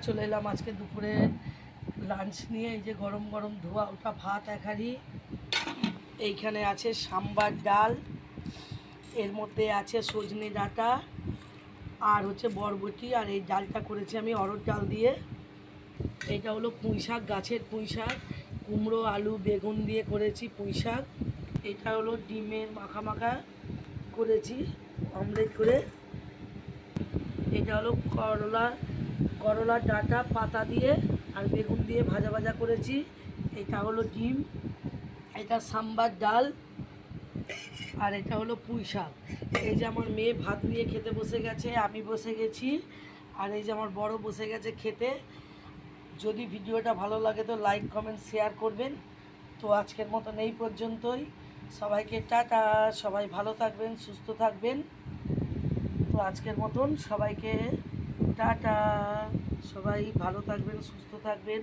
চলে এলাম আজকে দুপুরে লাঞ্চ নিয়ে। এই যে গরম গরম ধোয়া ওটা ভাত এক হাঁড়ি, এইখানে আছে সাম্বার ডাল, এর মধ্যে আছে সজনে ডাঁটা আর হচ্ছে বরবটি, আর এই ডালটা করেছি আমি অরহর ডাল দিয়ে। এটা হলো পুঁই শাক, গাছের পুঁই শাক, কুমড়ো আলু বেগুন দিয়ে করেছি পুঁই শাক। এটা হলো ডিমের মাখা মাখা করেছি অমলেট করে। এটা হলো করলার ডাঁটা পাতা দিয়ে আর বেগুন দিয়ে ভাজা ভাজা করেছি। এটা হলো ডিম, এটা সাম্বার ডাল, আর এটা হলো পুঁই শাক। এই যে আমার মেয়ে ভাত নিয়ে খেতে বসে গেছে, আমি বসে গেছি, আর এই যে আমার বড় বসে গেছে খেতে। যদি ভিডিওটা ভালো লাগে তো লাইক কমেন্ট শেয়ার করবেন। তো আজকের মতন এই পর্যন্তই। সবাইকে টাটা, সবাই ভালো থাকবেন, সুস্থ থাকবেন। তো আজকের মতন সবাইকে টাটা, সবাই ভালো থাকবেন, সুস্থ থাকবেন।